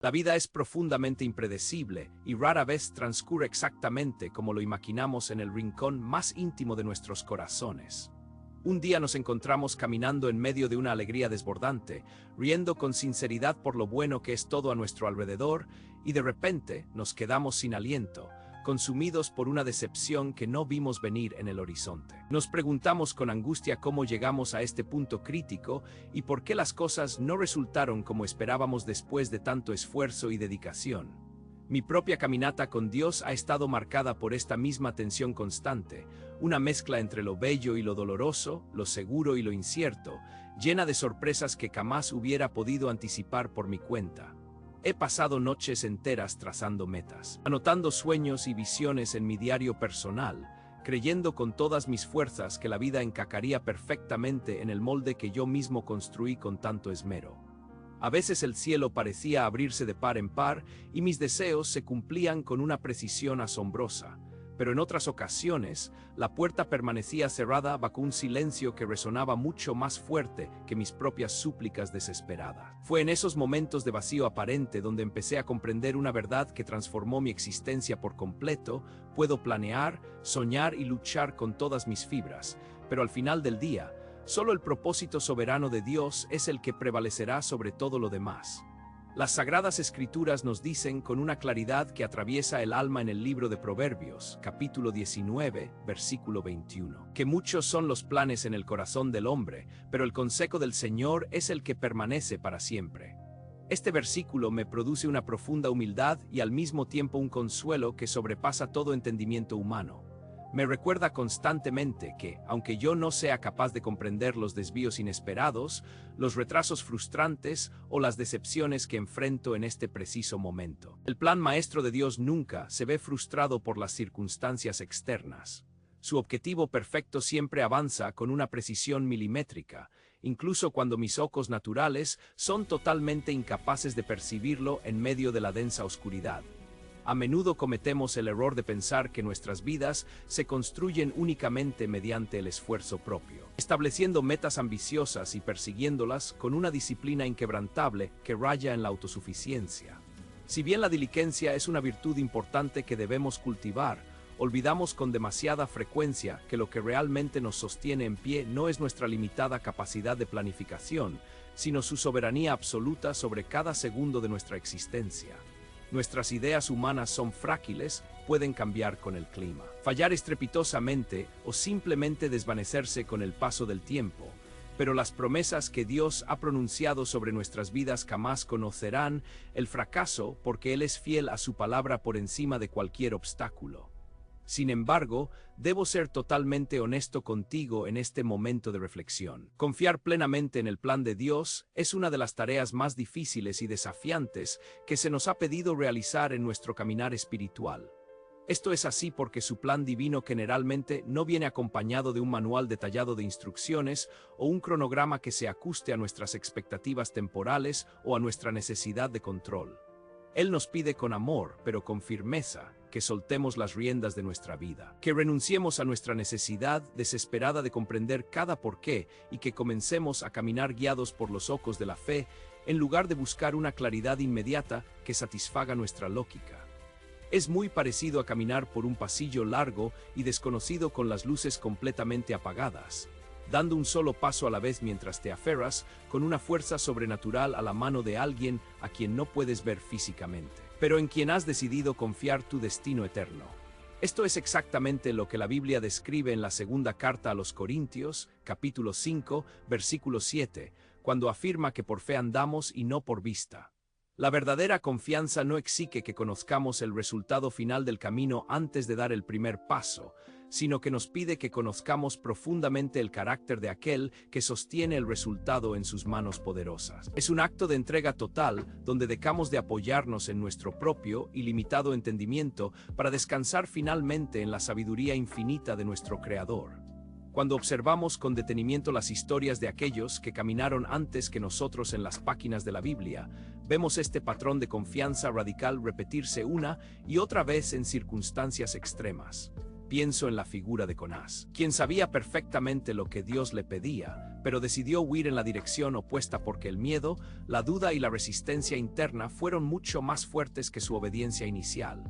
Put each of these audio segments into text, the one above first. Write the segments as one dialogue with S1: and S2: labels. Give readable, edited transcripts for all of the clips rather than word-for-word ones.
S1: La vida es profundamente impredecible y rara vez transcurre exactamente como lo imaginamos en el rincón más íntimo de nuestros corazones. Un día nos encontramos caminando en medio de una alegría desbordante, riendo con sinceridad por lo bueno que es todo a nuestro alrededor, y de repente nos quedamos sin aliento, consumidos por una decepción que no vimos venir en el horizonte. Nos preguntamos con angustia cómo llegamos a este punto crítico y por qué las cosas no resultaron como esperábamos después de tanto esfuerzo y dedicación. Mi propia caminata con Dios ha estado marcada por esta misma tensión constante, una mezcla entre lo bello y lo doloroso, lo seguro y lo incierto, llena de sorpresas que jamás hubiera podido anticipar por mi cuenta. He pasado noches enteras trazando metas, anotando sueños y visiones en mi diario personal, creyendo con todas mis fuerzas que la vida encajaría perfectamente en el molde que yo mismo construí con tanto esmero. A veces el cielo parecía abrirse de par en par y mis deseos se cumplían con una precisión asombrosa, pero en otras ocasiones la puerta permanecía cerrada bajo un silencio que resonaba mucho más fuerte que mis propias súplicas desesperadas. Fue en esos momentos de vacío aparente donde empecé a comprender una verdad que transformó mi existencia por completo. Puedo planear, soñar y luchar con todas mis fibras, pero al final del día, solo el propósito soberano de Dios es el que prevalecerá sobre todo lo demás. Las Sagradas Escrituras nos dicen con una claridad que atraviesa el alma en el libro de Proverbios, capítulo 19, versículo 21, que muchos son los planes en el corazón del hombre, pero el consejo del Señor es el que permanece para siempre. Este versículo me produce una profunda humildad y al mismo tiempo un consuelo que sobrepasa todo entendimiento humano. Me recuerda constantemente que, aunque yo no sea capaz de comprender los desvíos inesperados, los retrasos frustrantes o las decepciones que enfrento en este preciso momento, el plan maestro de Dios nunca se ve frustrado por las circunstancias externas. Su objetivo perfecto siempre avanza con una precisión milimétrica, incluso cuando mis ojos naturales son totalmente incapaces de percibirlo en medio de la densa oscuridad. A menudo cometemos el error de pensar que nuestras vidas se construyen únicamente mediante el esfuerzo propio, estableciendo metas ambiciosas y persiguiéndolas con una disciplina inquebrantable que raya en la autosuficiencia. Si bien la diligencia es una virtud importante que debemos cultivar, olvidamos con demasiada frecuencia que lo que realmente nos sostiene en pie no es nuestra limitada capacidad de planificación, sino su soberanía absoluta sobre cada segundo de nuestra existencia. Nuestras ideas humanas son frágiles, pueden cambiar con el clima, fallar estrepitosamente o simplemente desvanecerse con el paso del tiempo, pero las promesas que Dios ha pronunciado sobre nuestras vidas jamás conocerán el fracaso porque Él es fiel a su palabra por encima de cualquier obstáculo. Sin embargo, debo ser totalmente honesto contigo en este momento de reflexión. Confiar plenamente en el plan de Dios es una de las tareas más difíciles y desafiantes que se nos ha pedido realizar en nuestro caminar espiritual. Esto es así porque su plan divino generalmente no viene acompañado de un manual detallado de instrucciones o un cronograma que se ajuste a nuestras expectativas temporales o a nuestra necesidad de control. Él nos pide con amor, pero con firmeza, que soltemos las riendas de nuestra vida, que renunciemos a nuestra necesidad desesperada de comprender cada porqué y que comencemos a caminar guiados por los ojos de la fe, en lugar de buscar una claridad inmediata que satisfaga nuestra lógica. Es muy parecido a caminar por un pasillo largo y desconocido con las luces completamente apagadas, dando un solo paso a la vez mientras te aferras con una fuerza sobrenatural a la mano de alguien a quien no puedes ver físicamente, pero en quien has decidido confiar tu destino eterno. Esto es exactamente lo que la Biblia describe en la segunda carta a los Corintios, capítulo 5, versículo 7, cuando afirma que por fe andamos y no por vista. La verdadera confianza no exige que conozcamos el resultado final del camino antes de dar el primer paso, sino que nos pide que conozcamos profundamente el carácter de aquel que sostiene el resultado en sus manos poderosas. Es un acto de entrega total donde dejamos de apoyarnos en nuestro propio y limitado entendimiento para descansar finalmente en la sabiduría infinita de nuestro Creador. Cuando observamos con detenimiento las historias de aquellos que caminaron antes que nosotros en las páginas de la Biblia, vemos este patrón de confianza radical repetirse una y otra vez en circunstancias extremas. Pienso en la figura de Jonás, quien sabía perfectamente lo que Dios le pedía, pero decidió huir en la dirección opuesta porque el miedo, la duda y la resistencia interna fueron mucho más fuertes que su obediencia inicial.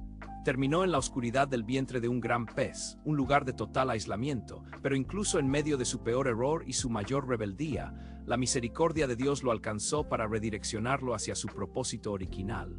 S1: Terminó en la oscuridad del vientre de un gran pez, un lugar de total aislamiento, pero incluso en medio de su peor error y su mayor rebeldía, la misericordia de Dios lo alcanzó para redireccionarlo hacia su propósito original.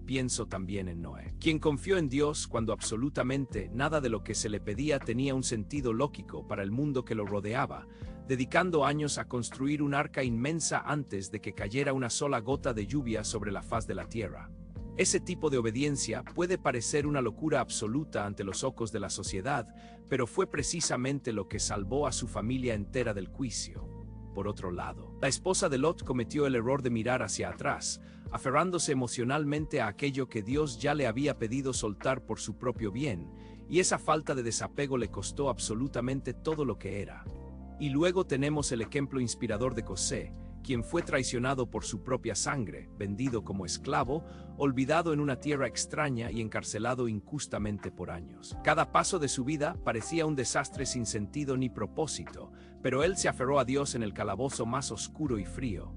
S1: Pienso también en Noé, quien confió en Dios cuando absolutamente nada de lo que se le pedía tenía un sentido lógico para el mundo que lo rodeaba, dedicando años a construir un arca inmensa antes de que cayera una sola gota de lluvia sobre la faz de la tierra. Ese tipo de obediencia puede parecer una locura absoluta ante los ojos de la sociedad, pero fue precisamente lo que salvó a su familia entera del juicio. Por otro lado, la esposa de Lot cometió el error de mirar hacia atrás, aferrándose emocionalmente a aquello que Dios ya le había pedido soltar por su propio bien, y esa falta de desapego le costó absolutamente todo lo que era. Y luego tenemos el ejemplo inspirador de José, quien fue traicionado por su propia sangre, vendido como esclavo, olvidado en una tierra extraña y encarcelado injustamente por años. Cada paso de su vida parecía un desastre sin sentido ni propósito, pero él se aferró a Dios en el calabozo más oscuro y frío.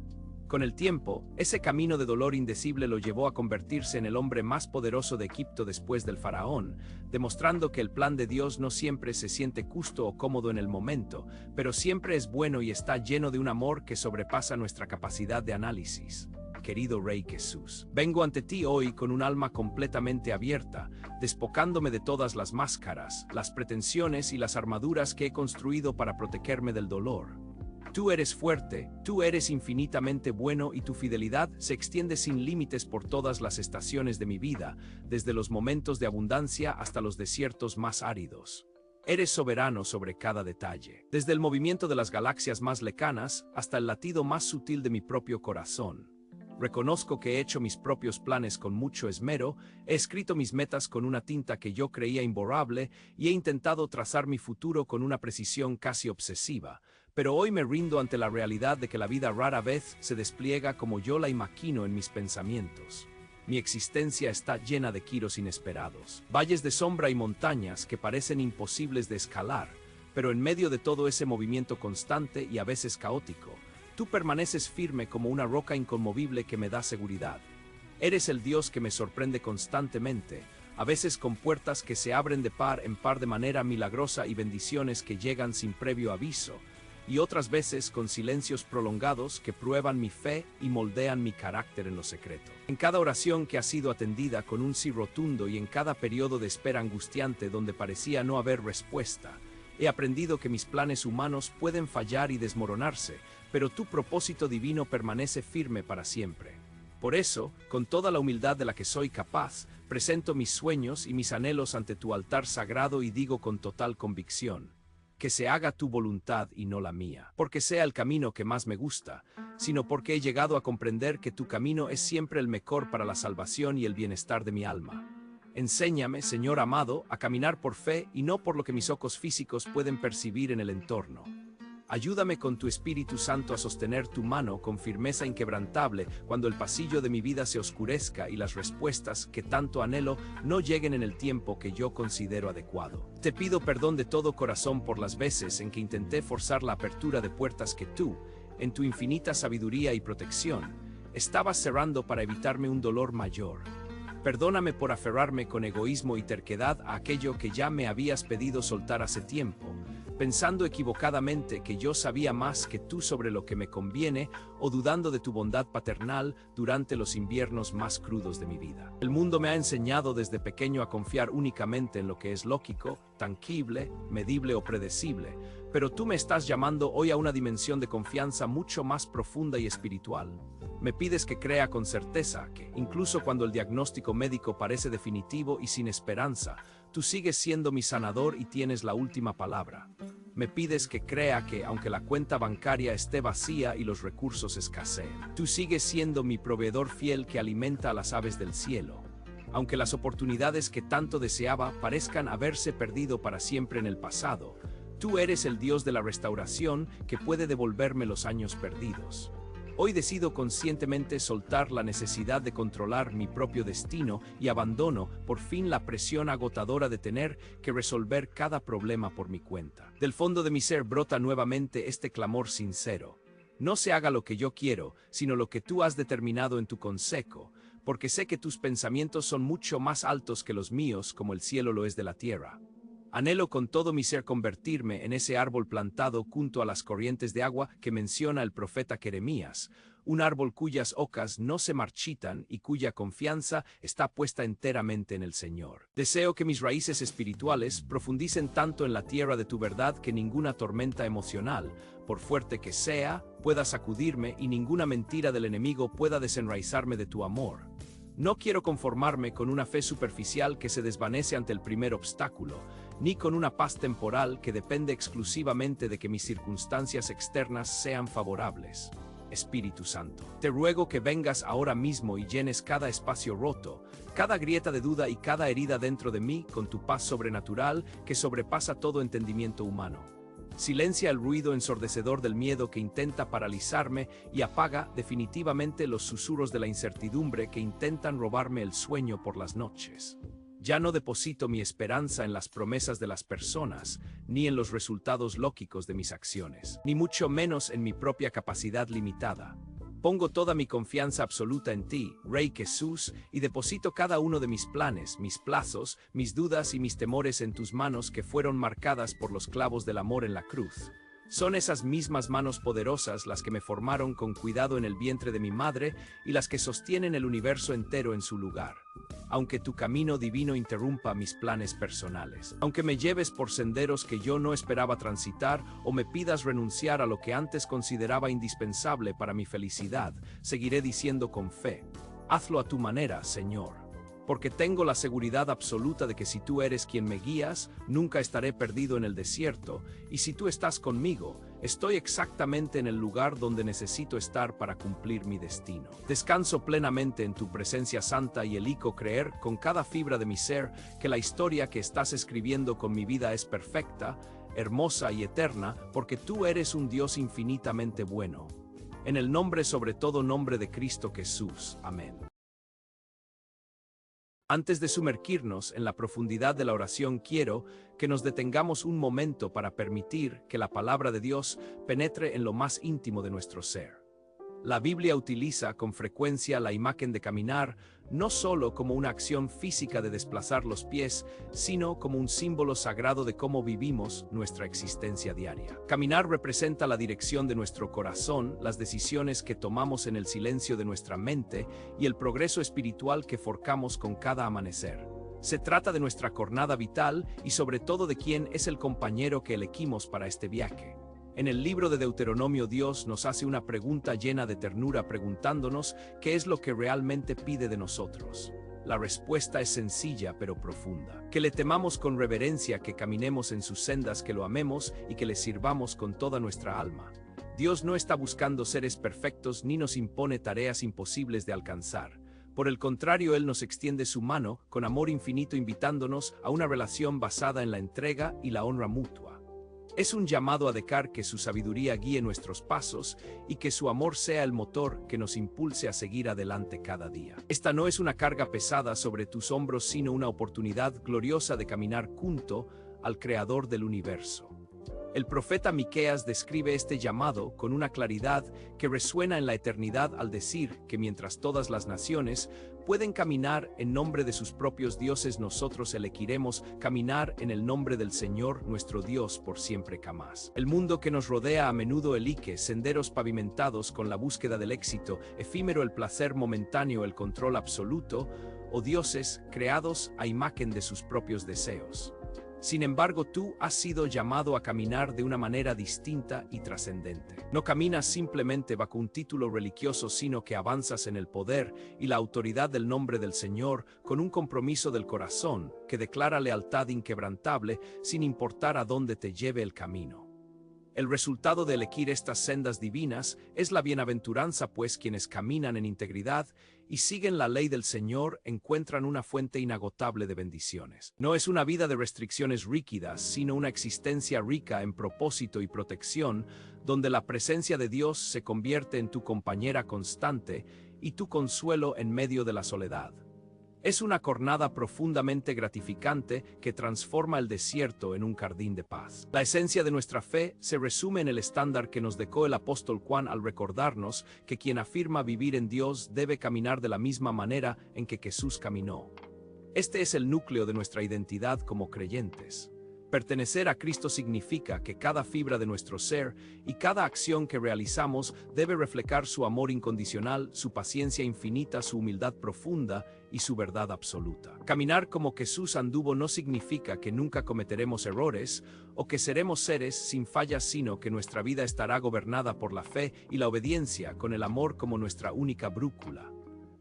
S1: Con el tiempo, ese camino de dolor indecible lo llevó a convertirse en el hombre más poderoso de Egipto después del faraón, demostrando que el plan de Dios no siempre se siente justo o cómodo en el momento, pero siempre es bueno y está lleno de un amor que sobrepasa nuestra capacidad de análisis. Querido Rey Jesús, vengo ante ti hoy con un alma completamente abierta, despojándome de todas las máscaras, las pretensiones y las armaduras que he construido para protegerme del dolor. Tú eres fuerte, tú eres infinitamente bueno y tu fidelidad se extiende sin límites por todas las estaciones de mi vida, desde los momentos de abundancia hasta los desiertos más áridos. Eres soberano sobre cada detalle, desde el movimiento de las galaxias más lejanas hasta el latido más sutil de mi propio corazón. Reconozco que he hecho mis propios planes con mucho esmero, he escrito mis metas con una tinta que yo creía imborrable y he intentado trazar mi futuro con una precisión casi obsesiva. Pero hoy me rindo ante la realidad de que la vida rara vez se despliega como yo la imagino en mis pensamientos. Mi existencia está llena de giros inesperados, valles de sombra y montañas que parecen imposibles de escalar, pero en medio de todo ese movimiento constante y a veces caótico, tú permaneces firme como una roca inconmovible que me da seguridad. Eres el Dios que me sorprende constantemente, a veces con puertas que se abren de par en par de manera milagrosa y bendiciones que llegan sin previo aviso, y otras veces con silencios prolongados que prueban mi fe y moldean mi carácter en lo secreto. En cada oración que ha sido atendida con un sí rotundo y en cada periodo de espera angustiante donde parecía no haber respuesta, he aprendido que mis planes humanos pueden fallar y desmoronarse, pero tu propósito divino permanece firme para siempre. Por eso, con toda la humildad de la que soy capaz, presento mis sueños y mis anhelos ante tu altar sagrado y digo con total convicción: que se haga tu voluntad y no la mía, porque sea el camino que más me gusta, sino porque he llegado a comprender que tu camino es siempre el mejor para la salvación y el bienestar de mi alma. Enséñame, Señor amado, a caminar por fe y no por lo que mis ojos físicos pueden percibir en el entorno. Ayúdame con tu Espíritu Santo a sostener tu mano con firmeza inquebrantable cuando el pasillo de mi vida se oscurezca y las respuestas que tanto anhelo no lleguen en el tiempo que yo considero adecuado. Te pido perdón de todo corazón por las veces en que intenté forzar la apertura de puertas que tú, en tu infinita sabiduría y protección, estabas cerrando para evitarme un dolor mayor. Perdóname por aferrarme con egoísmo y terquedad a aquello que ya me habías pedido soltar hace tiempo, pensando equivocadamente que yo sabía más que tú sobre lo que me conviene o dudando de tu bondad paternal durante los inviernos más crudos de mi vida. El mundo me ha enseñado desde pequeño a confiar únicamente en lo que es lógico, tangible, medible o predecible, pero tú me estás llamando hoy a una dimensión de confianza mucho más profunda y espiritual. Me pides que crea con certeza que, incluso cuando el diagnóstico médico parece definitivo y sin esperanza, tú sigues siendo mi sanador y tienes la última palabra. Me pides que crea que, aunque la cuenta bancaria esté vacía y los recursos escaseen, tú sigues siendo mi proveedor fiel que alimenta a las aves del cielo. Aunque las oportunidades que tanto deseaba parezcan haberse perdido para siempre en el pasado, tú eres el Dios de la restauración que puede devolverme los años perdidos. Hoy decido conscientemente soltar la necesidad de controlar mi propio destino y abandono por fin la presión agotadora de tener que resolver cada problema por mi cuenta. Del fondo de mi ser brota nuevamente este clamor sincero. No se haga lo que yo quiero, sino lo que tú has determinado en tu consejo, porque sé que tus pensamientos son mucho más altos que los míos, como el cielo lo es de la tierra. Anhelo con todo mi ser convertirme en ese árbol plantado junto a las corrientes de agua que menciona el profeta Jeremías, un árbol cuyas hojas no se marchitan y cuya confianza está puesta enteramente en el Señor. Deseo que mis raíces espirituales profundicen tanto en la tierra de tu verdad que ninguna tormenta emocional, por fuerte que sea, pueda sacudirme y ninguna mentira del enemigo pueda desenraizarme de tu amor. No quiero conformarme con una fe superficial que se desvanece ante el primer obstáculo, ni con una paz temporal que depende exclusivamente de que mis circunstancias externas sean favorables. Espíritu Santo, te ruego que vengas ahora mismo y llenes cada espacio roto, cada grieta de duda y cada herida dentro de mí con tu paz sobrenatural que sobrepasa todo entendimiento humano. Silencia el ruido ensordecedor del miedo que intenta paralizarme y apaga definitivamente los susurros de la incertidumbre que intentan robarme el sueño por las noches. Ya no deposito mi esperanza en las promesas de las personas, ni en los resultados lógicos de mis acciones, ni mucho menos en mi propia capacidad limitada. Pongo toda mi confianza absoluta en ti, Rey Jesús, y deposito cada uno de mis planes, mis plazos, mis dudas y mis temores en tus manos que fueron marcadas por los clavos del amor en la cruz. Son esas mismas manos poderosas las que me formaron con cuidado en el vientre de mi madre y las que sostienen el universo entero en su lugar. Aunque tu camino divino interrumpa mis planes personales, aunque me lleves por senderos que yo no esperaba transitar o me pidas renunciar a lo que antes consideraba indispensable para mi felicidad, seguiré diciendo con fe: hazlo a tu manera, Señor. Porque tengo la seguridad absoluta de que si tú eres quien me guías, nunca estaré perdido en el desierto, y si tú estás conmigo, estoy exactamente en el lugar donde necesito estar para cumplir mi destino. Descanso plenamente en tu presencia santa y elijo creer con cada fibra de mi ser que la historia que estás escribiendo con mi vida es perfecta, hermosa y eterna, porque tú eres un Dios infinitamente bueno. En el nombre sobre todo nombre de Cristo Jesús. Amén. Antes de sumergirnos en la profundidad de la oración, quiero que nos detengamos un momento para permitir que la palabra de Dios penetre en lo más íntimo de nuestro ser. La Biblia utiliza con frecuencia la imagen de caminar no solo como una acción física de desplazar los pies, sino como un símbolo sagrado de cómo vivimos nuestra existencia diaria. Caminar representa la dirección de nuestro corazón, las decisiones que tomamos en el silencio de nuestra mente y el progreso espiritual que forjamos con cada amanecer. Se trata de nuestra jornada vital y sobre todo de quién es el compañero que elegimos para este viaje. En el libro de Deuteronomio, Dios nos hace una pregunta llena de ternura preguntándonos qué es lo que realmente pide de nosotros. La respuesta es sencilla pero profunda. Que le temamos con reverencia, que caminemos en sus sendas, que lo amemos y que le sirvamos con toda nuestra alma. Dios no está buscando seres perfectos ni nos impone tareas imposibles de alcanzar. Por el contrario, Él nos extiende su mano con amor infinito, invitándonos a una relación basada en la entrega y la honra mutua. Es un llamado a dejar que su sabiduría guíe nuestros pasos y que su amor sea el motor que nos impulse a seguir adelante cada día. Esta no es una carga pesada sobre tus hombros, sino una oportunidad gloriosa de caminar junto al Creador del universo. El profeta Miqueas describe este llamado con una claridad que resuena en la eternidad al decir que mientras todas las naciones pueden caminar en nombre de sus propios dioses, nosotros elegiremos caminar en el nombre del Señor nuestro Dios por siempre jamás. El mundo que nos rodea a menudo elige senderos pavimentados con la búsqueda del éxito efímero, el placer momentáneo, el control absoluto, o dioses creados a imagen de sus propios deseos. Sin embargo, tú has sido llamado a caminar de una manera distinta y trascendente. No caminas simplemente bajo un título religioso, sino que avanzas en el poder y la autoridad del nombre del Señor con un compromiso del corazón que declara lealtad inquebrantable sin importar a dónde te lleve el camino. El resultado de elegir estas sendas divinas es la bienaventuranza, pues quienes caminan en integridad y siguen la ley del Señor encuentran una fuente inagotable de bendiciones. No es una vida de restricciones rígidas, sino una existencia rica en propósito y protección, donde la presencia de Dios se convierte en tu compañera constante y tu consuelo en medio de la soledad. Es una jornada profundamente gratificante que transforma el desierto en un jardín de paz. La esencia de nuestra fe se resume en el estándar que nos dejó el apóstol Juan al recordarnos que quien afirma vivir en Dios debe caminar de la misma manera en que Jesús caminó. Este es el núcleo de nuestra identidad como creyentes. Pertenecer a Cristo significa que cada fibra de nuestro ser y cada acción que realizamos debe reflejar su amor incondicional, su paciencia infinita, su humildad profunda y su verdad absoluta. Caminar como Jesús anduvo no significa que nunca cometeremos errores o que seremos seres sin fallas, sino que nuestra vida estará gobernada por la fe y la obediencia, con el amor como nuestra única brújula.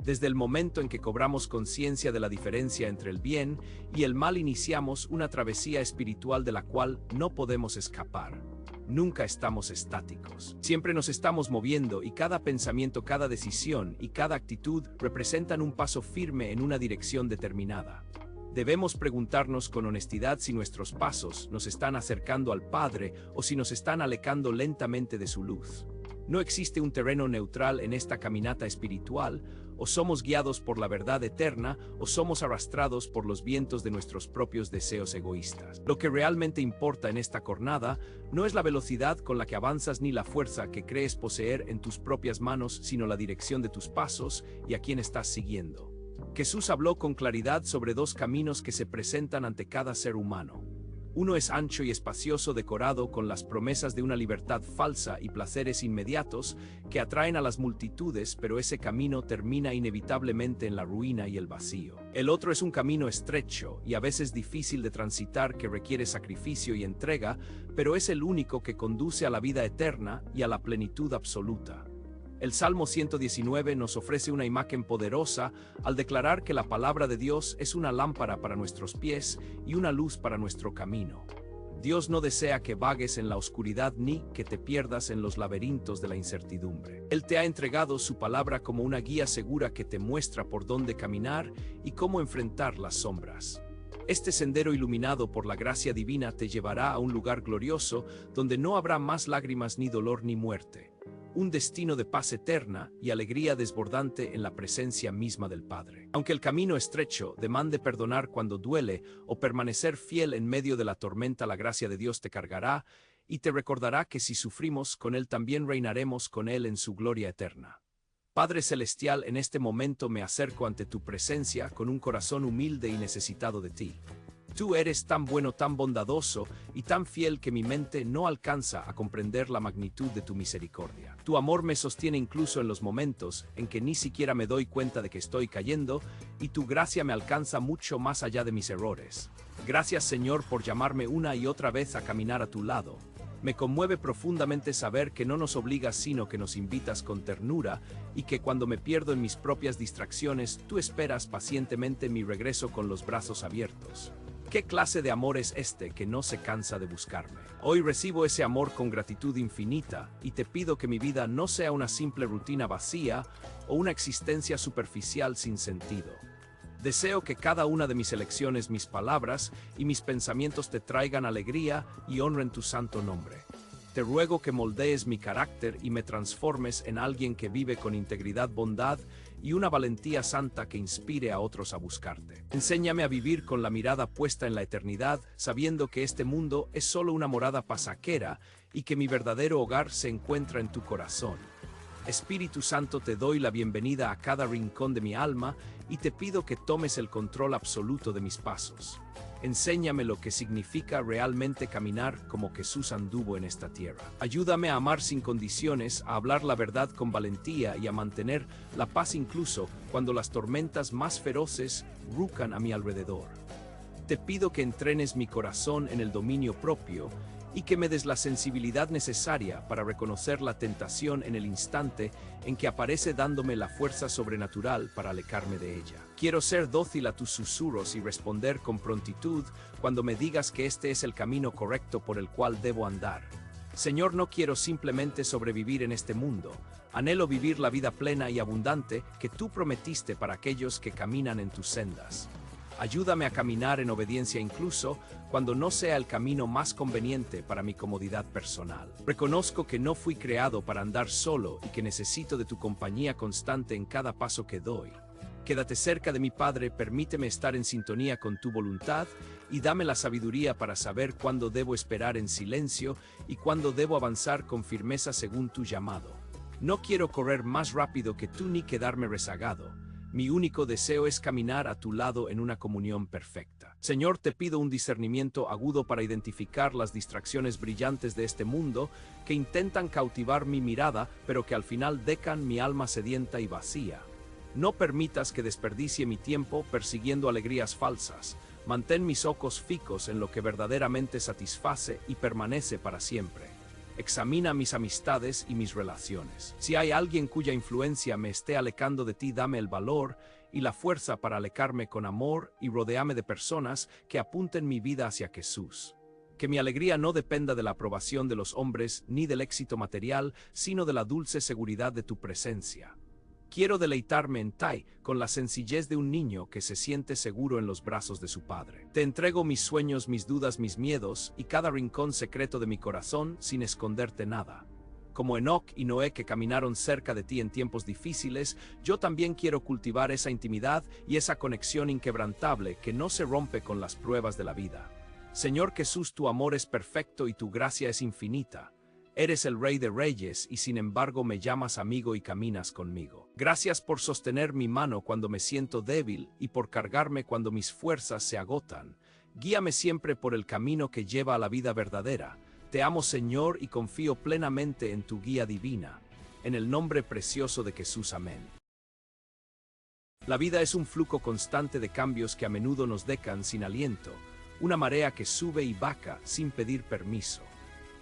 S1: Desde el momento en que cobramos conciencia de la diferencia entre el bien y el mal, iniciamos una travesía espiritual de la cual no podemos escapar. Nunca estamos estáticos. Siempre nos estamos moviendo y cada pensamiento, cada decisión y cada actitud representan un paso firme en una dirección determinada. Debemos preguntarnos con honestidad si nuestros pasos nos están acercando al Padre o si nos están alejando lentamente de su luz. No existe un terreno neutral en esta caminata espiritual. O somos guiados por la verdad eterna, o somos arrastrados por los vientos de nuestros propios deseos egoístas. Lo que realmente importa en esta jornada no es la velocidad con la que avanzas ni la fuerza que crees poseer en tus propias manos, sino la dirección de tus pasos y a quién estás siguiendo. Jesús habló con claridad sobre dos caminos que se presentan ante cada ser humano. Uno es ancho y espacioso, decorado con las promesas de una libertad falsa y placeres inmediatos que atraen a las multitudes, pero ese camino termina inevitablemente en la ruina y el vacío. El otro es un camino estrecho y a veces difícil de transitar, que requiere sacrificio y entrega, pero es el único que conduce a la vida eterna y a la plenitud absoluta. El Salmo 119 nos ofrece una imagen poderosa al declarar que la palabra de Dios es una lámpara para nuestros pies y una luz para nuestro camino. Dios no desea que vagues en la oscuridad ni que te pierdas en los laberintos de la incertidumbre. Él te ha entregado su palabra como una guía segura que te muestra por dónde caminar y cómo enfrentar las sombras. Este sendero iluminado por la gracia divina te llevará a un lugar glorioso donde no habrá más lágrimas ni dolor ni muerte. Un destino de paz eterna y alegría desbordante en la presencia misma del Padre. Aunque el camino estrecho demande perdonar cuando duele o permanecer fiel en medio de la tormenta, la gracia de Dios te cargará y te recordará que si sufrimos con Él, también reinaremos con Él en su gloria eterna. Padre Celestial, en este momento me acerco ante tu presencia con un corazón humilde y necesitado de ti. Tú eres tan bueno, tan bondadoso y tan fiel que mi mente no alcanza a comprender la magnitud de tu misericordia. Tu amor me sostiene incluso en los momentos en que ni siquiera me doy cuenta de que estoy cayendo, y tu gracia me alcanza mucho más allá de mis errores. Gracias, Señor, por llamarme una y otra vez a caminar a tu lado. Me conmueve profundamente saber que no nos obligas, sino que nos invitas con ternura, y que cuando me pierdo en mis propias distracciones, tú esperas pacientemente mi regreso con los brazos abiertos. ¿Qué clase de amor es este que no se cansa de buscarme? Hoy recibo ese amor con gratitud infinita y te pido que mi vida no sea una simple rutina vacía o una existencia superficial sin sentido. Deseo que cada una de mis elecciones, mis palabras y mis pensamientos te traigan alegría y honren tu santo nombre. Te ruego que moldees mi carácter y me transformes en alguien que vive con integridad, bondad y una valentía santa que inspire a otros a buscarte. Enséñame a vivir con la mirada puesta en la eternidad, sabiendo que este mundo es solo una morada pasajera y que mi verdadero hogar se encuentra en tu corazón. Espíritu Santo, te doy la bienvenida a cada rincón de mi alma y te pido que tomes el control absoluto de mis pasos. Enséñame lo que significa realmente caminar como Jesús anduvo en esta tierra. Ayúdame a amar sin condiciones, a hablar la verdad con valentía y a mantener la paz incluso cuando las tormentas más feroces rujan a mi alrededor. Te pido que entrenes mi corazón en el dominio propio y que me des la sensibilidad necesaria para reconocer la tentación en el instante en que aparece, dándome la fuerza sobrenatural para alejarme de ella. Quiero ser dócil a tus susurros y responder con prontitud cuando me digas que este es el camino correcto por el cual debo andar. Señor, no quiero simplemente sobrevivir en este mundo, anhelo vivir la vida plena y abundante que tú prometiste para aquellos que caminan en tus sendas. Ayúdame a caminar en obediencia incluso cuando no sea el camino más conveniente para mi comodidad personal. Reconozco que no fui creado para andar solo y que necesito de tu compañía constante en cada paso que doy. Quédate cerca de mi Padre, permíteme estar en sintonía con tu voluntad y dame la sabiduría para saber cuándo debo esperar en silencio y cuándo debo avanzar con firmeza según tu llamado. No quiero correr más rápido que tú ni quedarme rezagado. Mi único deseo es caminar a tu lado en una comunión perfecta. Señor, te pido un discernimiento agudo para identificar las distracciones brillantes de este mundo que intentan cautivar mi mirada, pero que al final decan mi alma sedienta y vacía. No permitas que desperdicie mi tiempo persiguiendo alegrías falsas. Mantén mis ojos fijos en lo que verdaderamente satisface y permanece para siempre. Examina mis amistades y mis relaciones. Si hay alguien cuya influencia me esté alejando de ti, dame el valor y la fuerza para alejarme con amor y rodéame de personas que apunten mi vida hacia Jesús. Que mi alegría no dependa de la aprobación de los hombres ni del éxito material, sino de la dulce seguridad de tu presencia. Quiero deleitarme en ti con la sencillez de un niño que se siente seguro en los brazos de su padre. Te entrego mis sueños, mis dudas, mis miedos y cada rincón secreto de mi corazón sin esconderte nada. Como Enoc y Noé que caminaron cerca de ti en tiempos difíciles, yo también quiero cultivar esa intimidad y esa conexión inquebrantable que no se rompe con las pruebas de la vida. Señor Jesús, tu amor es perfecto y tu gracia es infinita. Eres el Rey de Reyes y sin embargo me llamas amigo y caminas conmigo. Gracias por sostener mi mano cuando me siento débil y por cargarme cuando mis fuerzas se agotan. Guíame siempre por el camino que lleva a la vida verdadera. Te amo, Señor, y confío plenamente en tu guía divina. En el nombre precioso de Jesús, amén. La vida es un flujo constante de cambios que a menudo nos dejan sin aliento, una marea que sube y baja sin pedir permiso.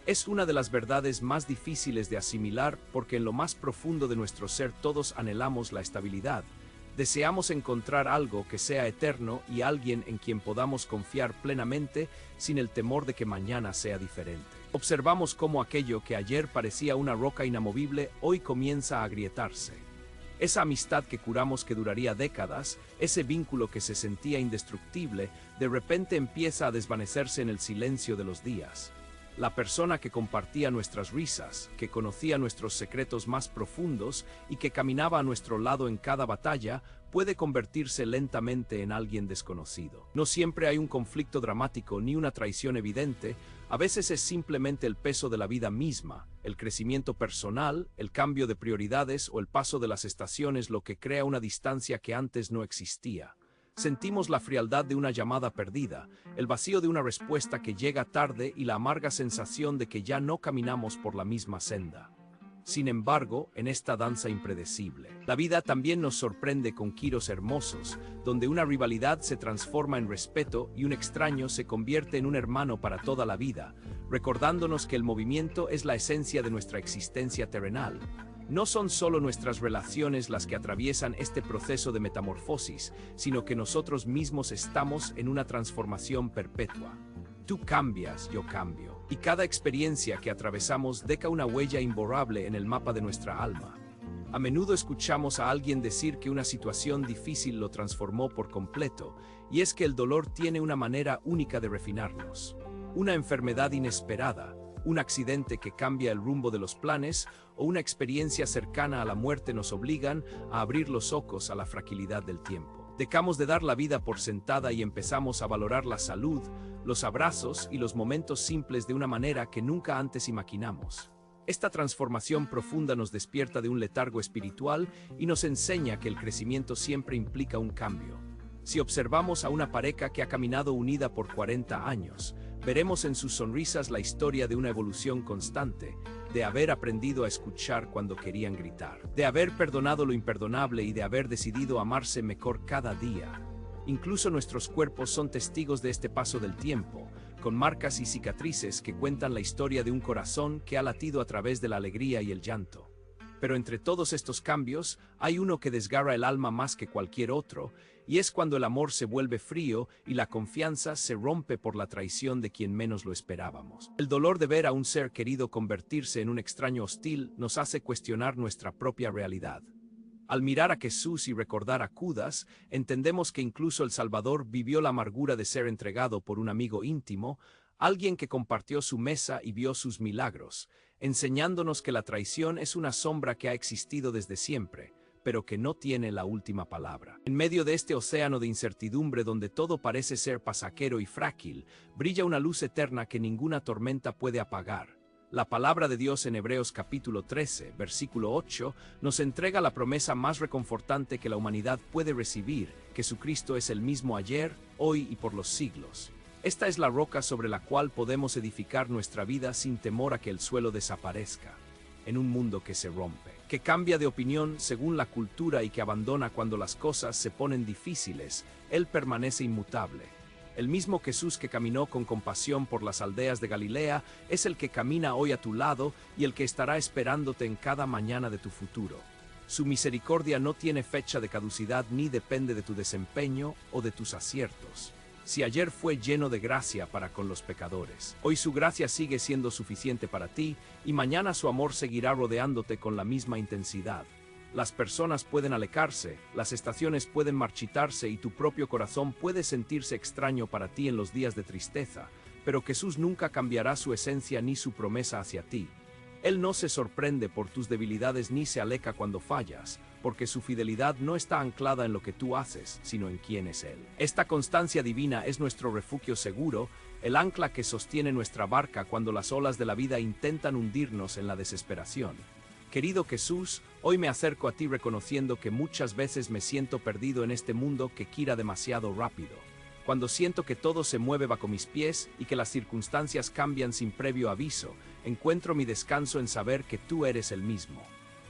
S1: Es una de las verdades más difíciles de asimilar porque en lo más profundo de nuestro ser todos anhelamos la estabilidad. Deseamos encontrar algo que sea eterno y alguien en quien podamos confiar plenamente sin el temor de que mañana sea diferente. Observamos cómo aquello que ayer parecía una roca inamovible hoy comienza a agrietarse. Esa amistad que juramos que duraría décadas, ese vínculo que se sentía indestructible, de repente empieza a desvanecerse en el silencio de los días. La persona que compartía nuestras risas, que conocía nuestros secretos más profundos y que caminaba a nuestro lado en cada batalla, puede convertirse lentamente en alguien desconocido. No siempre hay un conflicto dramático ni una traición evidente, a veces es simplemente el peso de la vida misma, el crecimiento personal, el cambio de prioridades o el paso de las estaciones lo que crea una distancia que antes no existía. Sentimos la frialdad de una llamada perdida, el vacío de una respuesta que llega tarde y la amarga sensación de que ya no caminamos por la misma senda. Sin embargo, en esta danza impredecible, la vida también nos sorprende con giros hermosos, donde una rivalidad se transforma en respeto y un extraño se convierte en un hermano para toda la vida, recordándonos que el movimiento es la esencia de nuestra existencia terrenal. No son solo nuestras relaciones las que atraviesan este proceso de metamorfosis, sino que nosotros mismos estamos en una transformación perpetua. Tú cambias, yo cambio, y cada experiencia que atravesamos deja una huella imborrable en el mapa de nuestra alma. A menudo escuchamos a alguien decir que una situación difícil lo transformó por completo, y es que el dolor tiene una manera única de refinarnos. Una enfermedad inesperada, un accidente que cambia el rumbo de los planes o una experiencia cercana a la muerte nos obligan a abrir los ojos a la fragilidad del tiempo. Dejamos de dar la vida por sentada y empezamos a valorar la salud, los abrazos y los momentos simples de una manera que nunca antes imaginamos. Esta transformación profunda nos despierta de un letargo espiritual y nos enseña que el crecimiento siempre implica un cambio. Si observamos a una pareja que ha caminado unida por 40 años, veremos en sus sonrisas la historia de una evolución constante, de haber aprendido a escuchar cuando querían gritar, de haber perdonado lo imperdonable y de haber decidido amarse mejor cada día. Incluso nuestros cuerpos son testigos de este paso del tiempo, con marcas y cicatrices que cuentan la historia de un corazón que ha latido a través de la alegría y el llanto. Pero entre todos estos cambios, hay uno que desgarra el alma más que cualquier otro, y es cuando el amor se vuelve frío y la confianza se rompe por la traición de quien menos lo esperábamos. El dolor de ver a un ser querido convertirse en un extraño hostil nos hace cuestionar nuestra propia realidad. Al mirar a Jesús y recordar a Judas, entendemos que incluso el Salvador vivió la amargura de ser entregado por un amigo íntimo, alguien que compartió su mesa y vio sus milagros, enseñándonos que la traición es una sombra que ha existido desde siempre, pero que no tiene la última palabra. En medio de este océano de incertidumbre donde todo parece ser pasajero y frágil, brilla una luz eterna que ninguna tormenta puede apagar. La palabra de Dios en Hebreos capítulo 13, versículo 8, nos entrega la promesa más reconfortante que la humanidad puede recibir: Jesucristo es el mismo ayer, hoy y por los siglos. Esta es la roca sobre la cual podemos edificar nuestra vida sin temor a que el suelo desaparezca. En un mundo que se rompe, que cambia de opinión según la cultura y que abandona cuando las cosas se ponen difíciles, Él permanece inmutable. El mismo Jesús que caminó con compasión por las aldeas de Galilea es el que camina hoy a tu lado y el que estará esperándote en cada mañana de tu futuro. Su misericordia no tiene fecha de caducidad ni depende de tu desempeño o de tus aciertos. Si ayer fue lleno de gracia para con los pecadores, hoy su gracia sigue siendo suficiente para ti y mañana su amor seguirá rodeándote con la misma intensidad. Las personas pueden alejarse, las estaciones pueden marchitarse y tu propio corazón puede sentirse extraño para ti en los días de tristeza, pero Jesús nunca cambiará su esencia ni su promesa hacia ti. Él no se sorprende por tus debilidades ni se aleja cuando fallas, porque su fidelidad no está anclada en lo que tú haces, sino en quién es Él. Esta constancia divina es nuestro refugio seguro, el ancla que sostiene nuestra barca cuando las olas de la vida intentan hundirnos en la desesperación. Querido Jesús, hoy me acerco a ti reconociendo que muchas veces me siento perdido en este mundo que gira demasiado rápido. Cuando siento que todo se mueve bajo mis pies y que las circunstancias cambian sin previo aviso, encuentro mi descanso en saber que tú eres el mismo.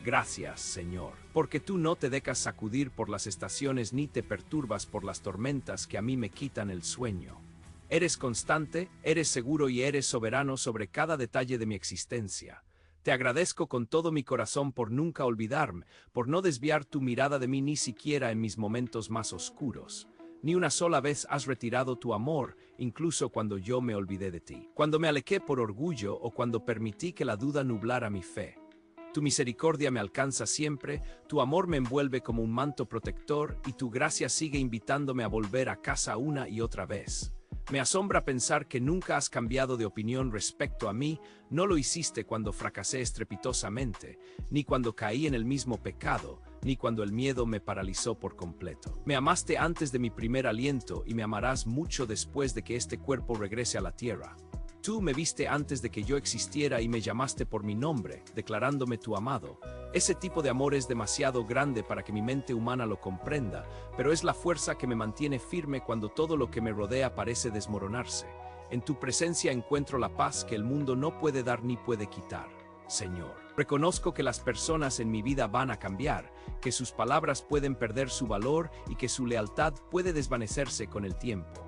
S1: Gracias, Señor, porque tú no te dejas sacudir por las estaciones ni te perturbas por las tormentas que a mí me quitan el sueño. Eres constante, eres seguro y eres soberano sobre cada detalle de mi existencia. Te agradezco con todo mi corazón por nunca olvidarme, por no desviar tu mirada de mí ni siquiera en mis momentos más oscuros. Ni una sola vez has retirado tu amor, incluso cuando yo me olvidé de ti, cuando me alejé por orgullo o cuando permití que la duda nublara mi fe. Tu misericordia me alcanza siempre, tu amor me envuelve como un manto protector y tu gracia sigue invitándome a volver a casa una y otra vez. Me asombra pensar que nunca has cambiado de opinión respecto a mí, no lo hiciste cuando fracasé estrepitosamente, ni cuando caí en el mismo pecado, ni cuando el miedo me paralizó por completo. Me amaste antes de mi primer aliento y me amarás mucho después de que este cuerpo regrese a la tierra. Tú me viste antes de que yo existiera y me llamaste por mi nombre, declarándome tu amado. Ese tipo de amor es demasiado grande para que mi mente humana lo comprenda, pero es la fuerza que me mantiene firme cuando todo lo que me rodea parece desmoronarse. En tu presencia encuentro la paz que el mundo no puede dar ni puede quitar, Señor. Reconozco que las personas en mi vida van a cambiar, que sus palabras pueden perder su valor y que su lealtad puede desvanecerse con el tiempo.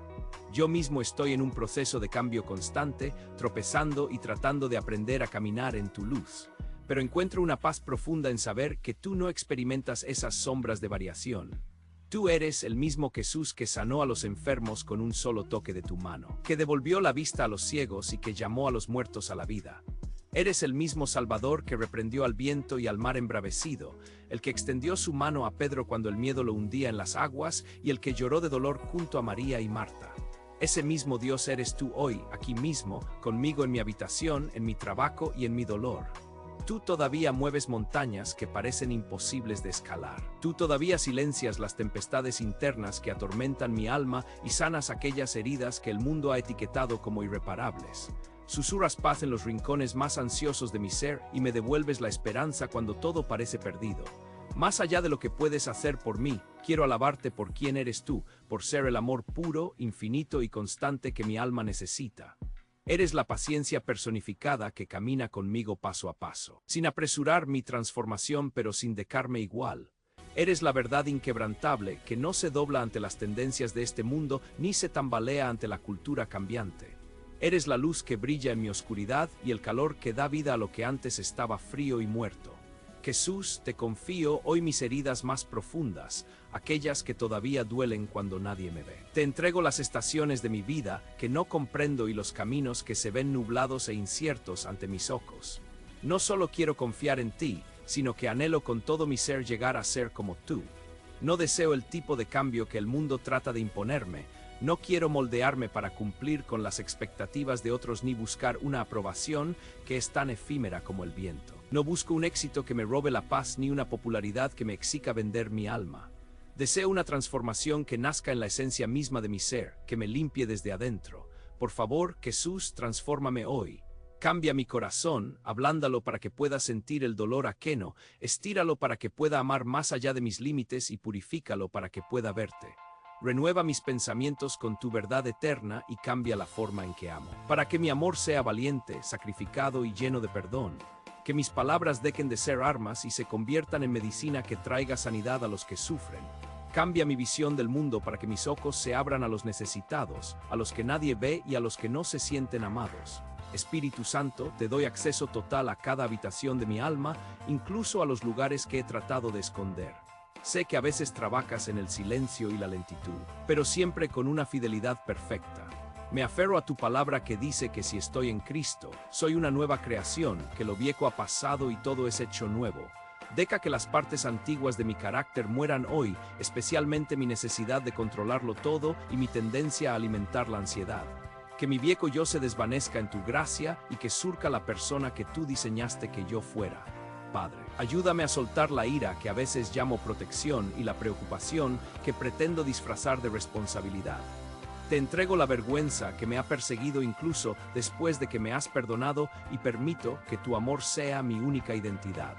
S1: Yo mismo estoy en un proceso de cambio constante, tropezando y tratando de aprender a caminar en tu luz. Pero encuentro una paz profunda en saber que tú no experimentas esas sombras de variación. Tú eres el mismo Jesús que sanó a los enfermos con un solo toque de tu mano, que devolvió la vista a los ciegos y que llamó a los muertos a la vida. Eres el mismo Salvador que reprendió al viento y al mar embravecido, el que extendió su mano a Pedro cuando el miedo lo hundía en las aguas y el que lloró de dolor junto a María y Marta. Ese mismo Dios eres tú hoy, aquí mismo, conmigo en mi habitación, en mi trabajo y en mi dolor. Tú todavía mueves montañas que parecen imposibles de escalar. Tú todavía silencias las tempestades internas que atormentan mi alma y sanas aquellas heridas que el mundo ha etiquetado como irreparables. Susurras paz en los rincones más ansiosos de mi ser y me devuelves la esperanza cuando todo parece perdido. Más allá de lo que puedes hacer por mí, quiero alabarte por quién eres tú, por ser el amor puro, infinito y constante que mi alma necesita. Eres la paciencia personificada que camina conmigo paso a paso, sin apresurar mi transformación pero sin dejarme igual. Eres la verdad inquebrantable que no se dobla ante las tendencias de este mundo ni se tambalea ante la cultura cambiante. Eres la luz que brilla en mi oscuridad y el calor que da vida a lo que antes estaba frío y muerto. Jesús, te confío hoy mis heridas más profundas, aquellas que todavía duelen cuando nadie me ve. Te entrego las estaciones de mi vida que no comprendo y los caminos que se ven nublados e inciertos ante mis ojos. No solo quiero confiar en ti, sino que anhelo con todo mi ser llegar a ser como tú. No deseo el tipo de cambio que el mundo trata de imponerme. No quiero moldearme para cumplir con las expectativas de otros ni buscar una aprobación que es tan efímera como el viento. No busco un éxito que me robe la paz ni una popularidad que me exija vender mi alma. Deseo una transformación que nazca en la esencia misma de mi ser, que me limpie desde adentro. Por favor, Jesús, transfórmame hoy. Cambia mi corazón, ablándalo para que pueda sentir el dolor ajeno, estíralo para que pueda amar más allá de mis límites y purifícalo para que pueda verte. Renueva mis pensamientos con tu verdad eterna y cambia la forma en que amo. Para que mi amor sea valiente, sacrificado y lleno de perdón. Que mis palabras dejen de ser armas y se conviertan en medicina que traiga sanidad a los que sufren. Cambia mi visión del mundo para que mis ojos se abran a los necesitados, a los que nadie ve y a los que no se sienten amados. Espíritu Santo, te doy acceso total a cada habitación de mi alma, incluso a los lugares que he tratado de esconder. Sé que a veces trabajas en el silencio y la lentitud, pero siempre con una fidelidad perfecta. Me aferro a tu palabra que dice que si estoy en Cristo, soy una nueva creación, que lo viejo ha pasado y todo es hecho nuevo. Deja que las partes antiguas de mi carácter mueran hoy, especialmente mi necesidad de controlarlo todo y mi tendencia a alimentar la ansiedad. Que mi viejo yo se desvanezca en tu gracia y que surca la persona que tú diseñaste que yo fuera. Padre, ayúdame a soltar la ira que a veces llamo protección y la preocupación que pretendo disfrazar de responsabilidad. Te entrego la vergüenza que me ha perseguido incluso después de que me has perdonado y permito que tu amor sea mi única identidad.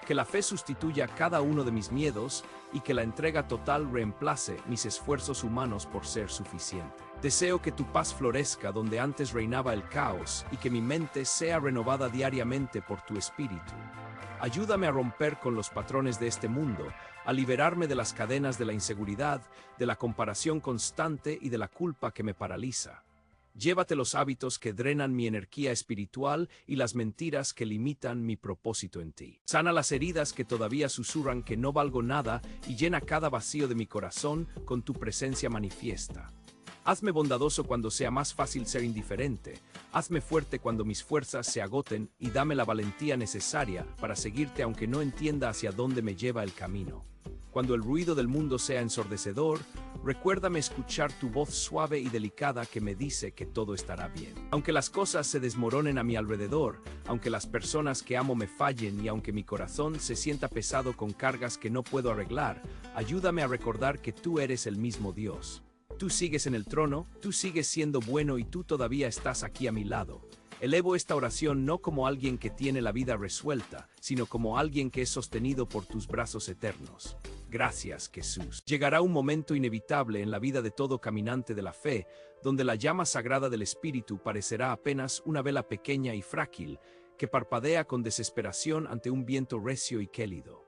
S1: Que la fe sustituya cada uno de mis miedos y que la entrega total reemplace mis esfuerzos humanos por ser suficiente. Deseo que tu paz florezca donde antes reinaba el caos y que mi mente sea renovada diariamente por tu espíritu. Ayúdame a romper con los patrones de este mundo, a liberarme de las cadenas de la inseguridad, de la comparación constante y de la culpa que me paraliza. Llévate los hábitos que drenan mi energía espiritual y las mentiras que limitan mi propósito en ti. Sana las heridas que todavía susurran que no valgo nada y llena cada vacío de mi corazón con tu presencia manifiesta. Hazme bondadoso cuando sea más fácil ser indiferente. Hazme fuerte cuando mis fuerzas se agoten y dame la valentía necesaria para seguirte aunque no entienda hacia dónde me lleva el camino. Cuando el ruido del mundo sea ensordecedor, recuérdame escuchar tu voz suave y delicada que me dice que todo estará bien. Aunque las cosas se desmoronen a mi alrededor, aunque las personas que amo me fallen y aunque mi corazón se sienta pesado con cargas que no puedo arreglar, ayúdame a recordar que tú eres el mismo Dios. Tú sigues en el trono, tú sigues siendo bueno y tú todavía estás aquí a mi lado. Elevo esta oración no como alguien que tiene la vida resuelta, sino como alguien que es sostenido por tus brazos eternos. Gracias, Jesús. Llegará un momento inevitable en la vida de todo caminante de la fe, donde la llama sagrada del Espíritu parecerá apenas una vela pequeña y frágil, que parpadea con desesperación ante un viento recio y gélido.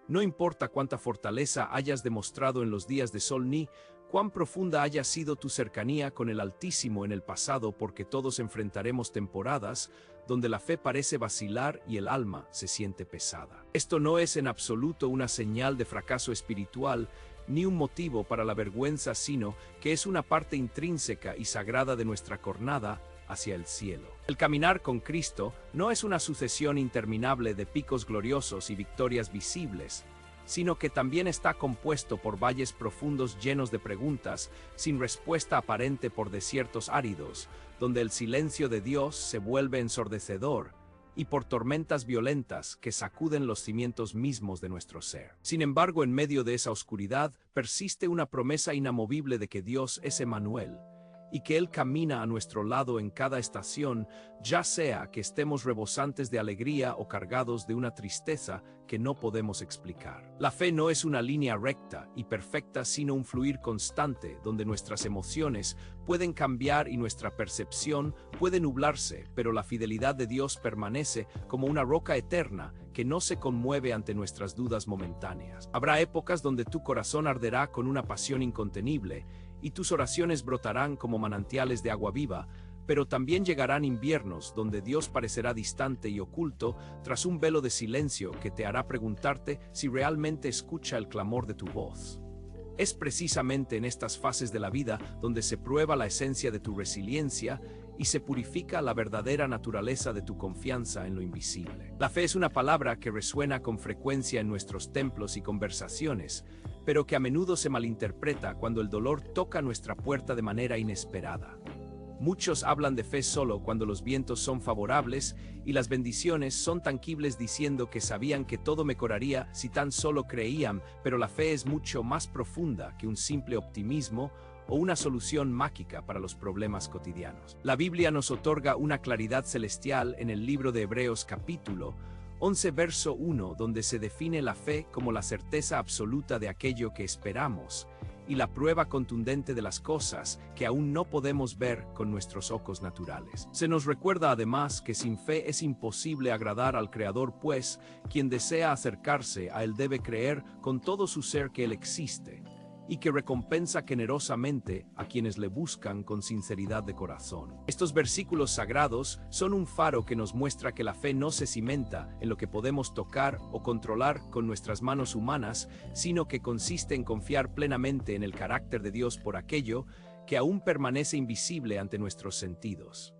S1: No importa cuánta fortaleza hayas demostrado en los días de sol ni cuán profunda haya sido tu cercanía con el Altísimo en el pasado, porque todos enfrentaremos temporadas donde la fe parece vacilar y el alma se siente pesada. Esto no es en absoluto una señal de fracaso espiritual, ni un motivo para la vergüenza, sino que es una parte intrínseca y sagrada de nuestra jornada hacia el cielo. El caminar con Cristo no es una sucesión interminable de picos gloriosos y victorias visibles, sino que también está compuesto por valles profundos llenos de preguntas, sin respuesta aparente, por desiertos áridos, donde el silencio de Dios se vuelve ensordecedor, y por tormentas violentas que sacuden los cimientos mismos de nuestro ser. Sin embargo, en medio de esa oscuridad, persiste una promesa inamovible de que Dios es Emmanuel, y que Él camina a nuestro lado en cada estación, ya sea que estemos rebosantes de alegría o cargados de una tristeza que no podemos explicar. La fe no es una línea recta y perfecta, sino un fluir constante, donde nuestras emociones pueden cambiar y nuestra percepción puede nublarse, pero la fidelidad de Dios permanece como una roca eterna que no se conmueve ante nuestras dudas momentáneas. Habrá épocas donde tu corazón arderá con una pasión incontenible, y tus oraciones brotarán como manantiales de agua viva, Pero también llegarán inviernos donde Dios parecerá distante y oculto tras un velo de silencio que te hará preguntarte si realmente escucha el clamor de tu voz. Es precisamente en estas fases de la vida donde se prueba la esencia de tu resiliencia y se purifica la verdadera naturaleza de tu confianza en lo invisible. La fe es una palabra que resuena con frecuencia en nuestros templos y conversaciones, pero que a menudo se malinterpreta cuando el dolor toca nuestra puerta de manera inesperada. Muchos hablan de fe solo cuando los vientos son favorables y las bendiciones son tangibles, diciendo que sabían que todo mejoraría si tan solo creían, pero la fe es mucho más profunda que un simple optimismo o una solución mágica para los problemas cotidianos. La Biblia nos otorga una claridad celestial en el libro de Hebreos capítulo 11 verso 1, donde se define la fe como la certeza absoluta de aquello que esperamos y la prueba contundente de las cosas que aún no podemos ver con nuestros ojos naturales. Se nos recuerda además que sin fe es imposible agradar al Creador, pues quien desea acercarse a Él debe creer con todo su ser que Él existe, y que recompensa generosamente a quienes le buscan con sinceridad de corazón. Estos versículos sagrados son un faro que nos muestra que la fe no se cimenta en lo que podemos tocar o controlar con nuestras manos humanas, sino que consiste en confiar plenamente en el carácter de Dios por aquello que aún permanece invisible ante nuestros sentidos.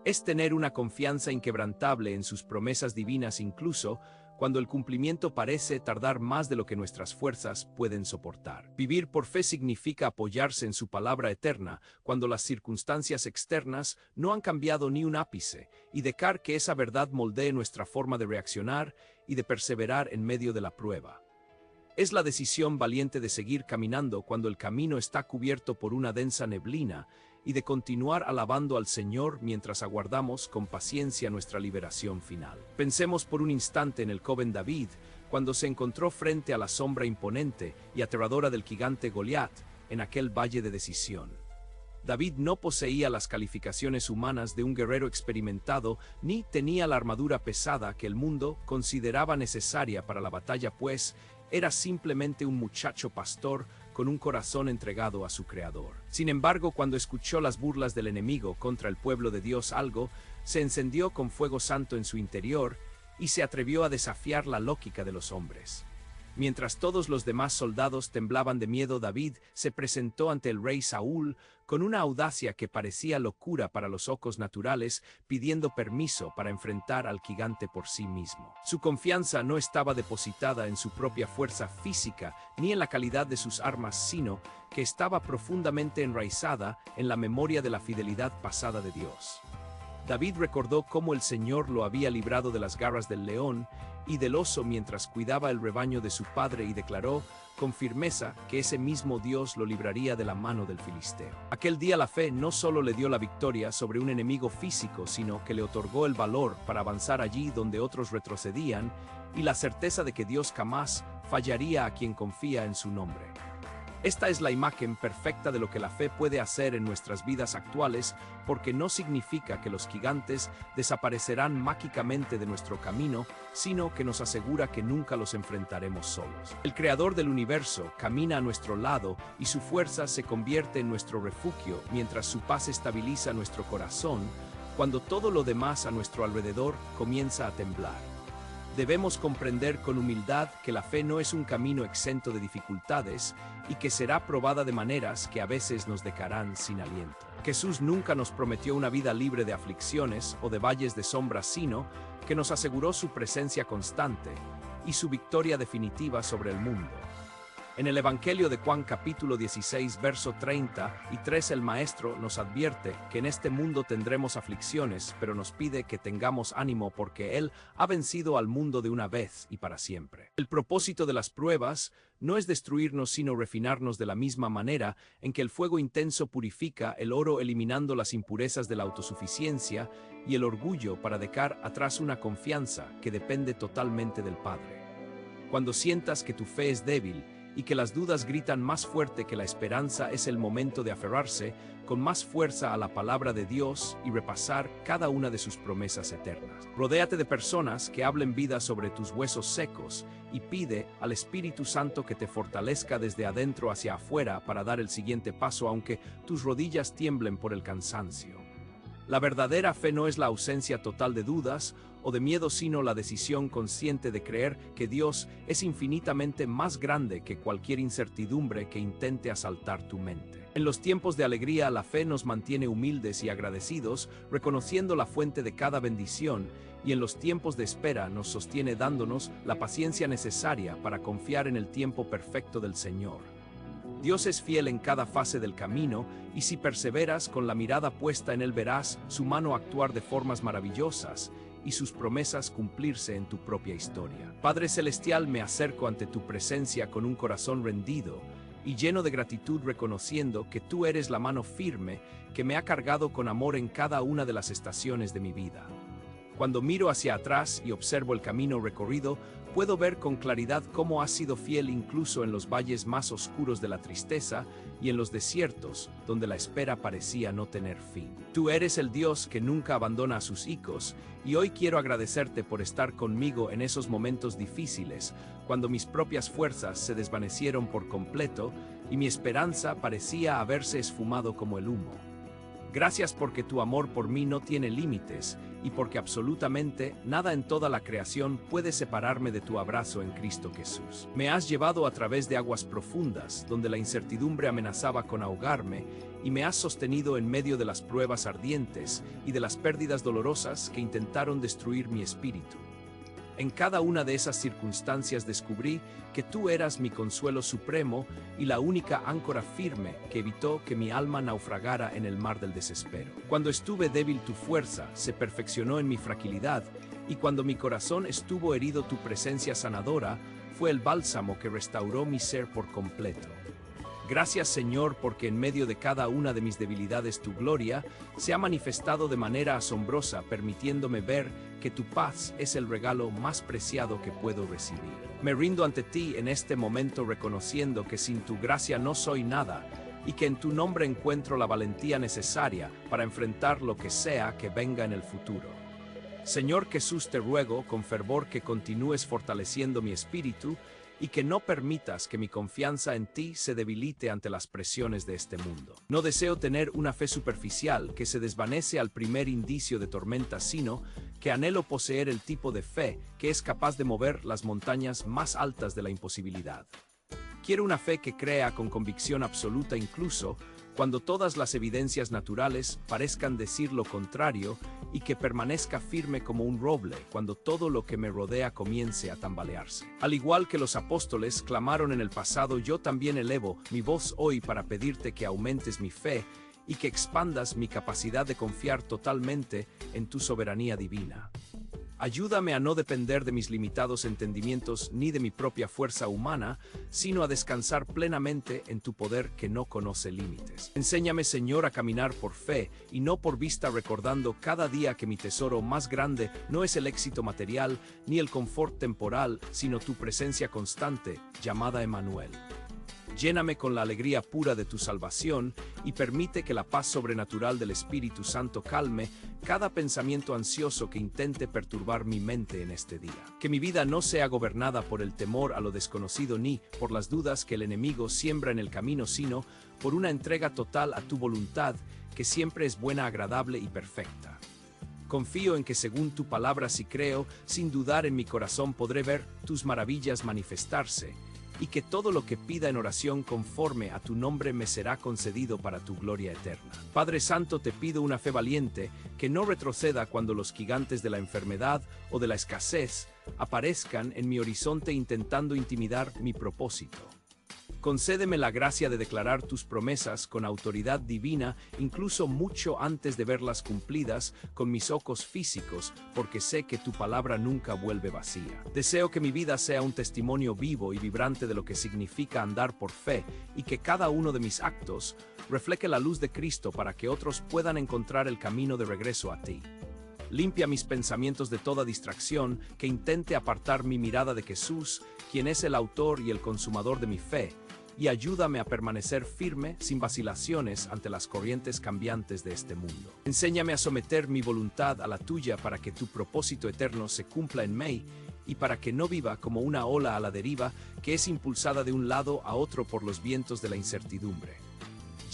S1: Es tener una confianza inquebrantable en sus promesas divinas incluso cuando el cumplimiento parece tardar más de lo que nuestras fuerzas pueden soportar. Vivir por fe significa apoyarse en su palabra eterna cuando las circunstancias externas no han cambiado ni un ápice, y dejar que esa verdad moldee nuestra forma de reaccionar y de perseverar en medio de la prueba. Es la decisión valiente de seguir caminando cuando el camino está cubierto por una densa neblina, y de continuar alabando al Señor mientras aguardamos con paciencia nuestra liberación final. Pensemos por un instante en el joven David, cuando se encontró frente a la sombra imponente y aterradora del gigante Goliat en aquel valle de decisión. David no poseía las calificaciones humanas de un guerrero experimentado, ni tenía la armadura pesada que el mundo consideraba necesaria para la batalla, pues era simplemente un muchacho pastor con un corazón entregado a su Creador. Sin embargo, cuando escuchó las burlas del enemigo contra el pueblo de Dios, algo se encendió con fuego santo en su interior y se atrevió a desafiar la lógica de los hombres. Mientras todos los demás soldados temblaban de miedo, David se presentó ante el rey Saúl con una audacia que parecía locura para los ojos naturales, pidiendo permiso para enfrentar al gigante por sí mismo. Su confianza no estaba depositada en su propia fuerza física ni en la calidad de sus armas, sino que estaba profundamente enraizada en la memoria de la fidelidad pasada de Dios. David recordó cómo el Señor lo había librado de las garras del león y del oso mientras cuidaba el rebaño de su padre, y declaró con firmeza que ese mismo Dios lo libraría de la mano del filisteo. Aquel día la fe no solo le dio la victoria sobre un enemigo físico, sino que le otorgó el valor para avanzar allí donde otros retrocedían, y la certeza de que Dios jamás fallaría a quien confía en su nombre. Esta es la imagen perfecta de lo que la fe puede hacer en nuestras vidas actuales, porque no significa que los gigantes desaparecerán mágicamente de nuestro camino, sino que nos asegura que nunca los enfrentaremos solos. El Creador del universo camina a nuestro lado y su fuerza se convierte en nuestro refugio, mientras su paz estabiliza nuestro corazón, cuando todo lo demás a nuestro alrededor comienza a temblar. Debemos comprender con humildad que la fe no es un camino exento de dificultades y que será probada de maneras que a veces nos dejarán sin aliento. Jesús nunca nos prometió una vida libre de aflicciones o de valles de sombras, sino que nos aseguró su presencia constante y su victoria definitiva sobre el mundo. En el Evangelio de Juan capítulo 16 verso 33 el Maestro nos advierte que en este mundo tendremos aflicciones, pero nos pide que tengamos ánimo porque Él ha vencido al mundo de una vez y para siempre. El propósito de las pruebas no es destruirnos, sino refinarnos de la misma manera en que el fuego intenso purifica el oro, eliminando las impurezas de la autosuficiencia y el orgullo para dejar atrás una confianza que depende totalmente del Padre. Cuando sientas que tu fe es débil y que las dudas gritan más fuerte que la esperanza, es el momento de aferrarse con más fuerza a la palabra de Dios y repasar cada una de sus promesas eternas. Rodéate de personas que hablen vida sobre tus huesos secos y pide al Espíritu Santo que te fortalezca desde adentro hacia afuera para dar el siguiente paso, aunque tus rodillas tiemblen por el cansancio. La verdadera fe no es la ausencia total de dudas o de miedo, sino la decisión consciente de creer que Dios es infinitamente más grande que cualquier incertidumbre que intente asaltar tu mente. En los tiempos de alegría, la fe nos mantiene humildes y agradecidos, reconociendo la fuente de cada bendición, y en los tiempos de espera nos sostiene dándonos la paciencia necesaria para confiar en el tiempo perfecto del Señor. Dios es fiel en cada fase del camino, y si perseveras con la mirada puesta en Él, verás su mano actuar de formas maravillosas y sus promesas cumplirse en tu propia historia. Padre Celestial, me acerco ante tu presencia con un corazón rendido y lleno de gratitud, reconociendo que tú eres la mano firme que me ha cargado con amor en cada una de las estaciones de mi vida. Cuando miro hacia atrás y observo el camino recorrido, puedo ver con claridad cómo has sido fiel incluso en los valles más oscuros de la tristeza y en los desiertos donde la espera parecía no tener fin. Tú eres el Dios que nunca abandona a sus hijos, y hoy quiero agradecerte por estar conmigo en esos momentos difíciles, cuando mis propias fuerzas se desvanecieron por completo y mi esperanza parecía haberse esfumado como el humo. Gracias porque tu amor por mí no tiene límites y porque absolutamente nada en toda la creación puede separarme de tu abrazo en Cristo Jesús. Me has llevado a través de aguas profundas, donde la incertidumbre amenazaba con ahogarme, y me has sostenido en medio de las pruebas ardientes y de las pérdidas dolorosas que intentaron destruir mi espíritu. En cada una de esas circunstancias descubrí que tú eras mi consuelo supremo y la única áncora firme que evitó que mi alma naufragara en el mar del desespero. Cuando estuve débil, tu fuerza se perfeccionó en mi fragilidad, y cuando mi corazón estuvo herido, tu presencia sanadora fue el bálsamo que restauró mi ser por completo. Gracias, Señor, porque en medio de cada una de mis debilidades tu gloria se ha manifestado de manera asombrosa, permitiéndome ver que tu paz es el regalo más preciado que puedo recibir. Me rindo ante ti en este momento, reconociendo que sin tu gracia no soy nada, y que en tu nombre encuentro la valentía necesaria para enfrentar lo que sea que venga en el futuro. Señor Jesús, te ruego con fervor que continúes fortaleciendo mi espíritu y que no permitas que mi confianza en ti se debilite ante las presiones de este mundo. No deseo tener una fe superficial que se desvanece al primer indicio de tormenta, sino que anhelo poseer el tipo de fe que es capaz de mover las montañas más altas de la imposibilidad. Quiero una fe que crea con convicción absoluta incluso cuando todas las evidencias naturales parezcan decir lo contrario, y que permanezca firme como un roble cuando todo lo que me rodea comience a tambalearse. Al igual que los apóstoles clamaron en el pasado, yo también elevo mi voz hoy para pedirte que aumentes mi fe y que expandas mi capacidad de confiar totalmente en tu soberanía divina. Ayúdame a no depender de mis limitados entendimientos ni de mi propia fuerza humana, sino a descansar plenamente en tu poder que no conoce límites. Enséñame, Señor, a caminar por fe y no por vista, recordando cada día que mi tesoro más grande no es el éxito material ni el confort temporal, sino tu presencia constante, llamada Emmanuel. Lléname con la alegría pura de tu salvación y permite que la paz sobrenatural del Espíritu Santo calme cada pensamiento ansioso que intente perturbar mi mente en este día. Que mi vida no sea gobernada por el temor a lo desconocido ni por las dudas que el enemigo siembra en el camino, sino por una entrega total a tu voluntad, que siempre es buena, agradable y perfecta. Confío en que según tu palabra, si creo, sin dudar en mi corazón podré ver tus maravillas manifestarse, y que todo lo que pida en oración conforme a tu nombre me será concedido para tu gloria eterna. Padre Santo, te pido una fe valiente que no retroceda cuando los gigantes de la enfermedad o de la escasez aparezcan en mi horizonte intentando intimidar mi propósito. Concédeme la gracia de declarar tus promesas con autoridad divina, incluso mucho antes de verlas cumplidas con mis ojos físicos, porque sé que tu palabra nunca vuelve vacía. Deseo que mi vida sea un testimonio vivo y vibrante de lo que significa andar por fe, y que cada uno de mis actos refleje la luz de Cristo para que otros puedan encontrar el camino de regreso a ti. Limpia mis pensamientos de toda distracción que intente apartar mi mirada de Jesús, quien es el autor y el consumador de mi fe, y ayúdame a permanecer firme, sin vacilaciones, ante las corrientes cambiantes de este mundo. Enséñame a someter mi voluntad a la tuya para que tu propósito eterno se cumpla en mí, y para que no viva como una ola a la deriva que es impulsada de un lado a otro por los vientos de la incertidumbre.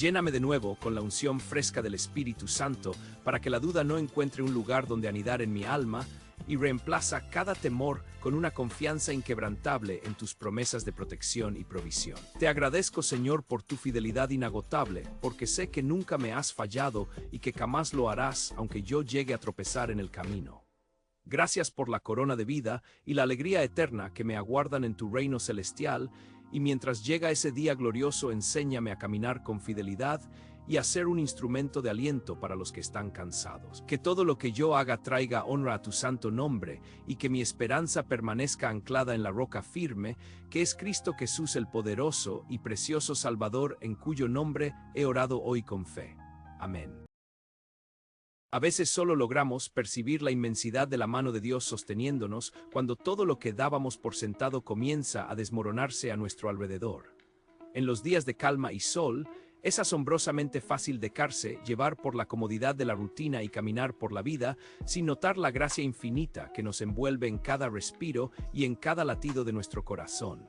S1: Lléname de nuevo con la unción fresca del Espíritu Santo para que la duda no encuentre un lugar donde anidar en mi alma, y reemplaza cada temor con una confianza inquebrantable en tus promesas de protección y provisión. Te agradezco, Señor, por tu fidelidad inagotable, porque sé que nunca me has fallado y que jamás lo harás, aunque yo llegue a tropezar en el camino. Gracias por la corona de vida y la alegría eterna que me aguardan en tu reino celestial, y mientras llega ese día glorioso, enséñame a caminar con fidelidad y a ser un instrumento de aliento para los que están cansados. Que todo lo que yo haga traiga honra a tu santo nombre, y que mi esperanza permanezca anclada en la roca firme, que es Cristo Jesús, el poderoso y precioso Salvador, en cuyo nombre he orado hoy con fe. Amén. A veces solo logramos percibir la inmensidad de la mano de Dios sosteniéndonos cuando todo lo que dábamos por sentado comienza a desmoronarse a nuestro alrededor. En los días de calma y sol, es asombrosamente fácil dejarse llevar por la comodidad de la rutina y caminar por la vida sin notar la gracia infinita que nos envuelve en cada respiro y en cada latido de nuestro corazón.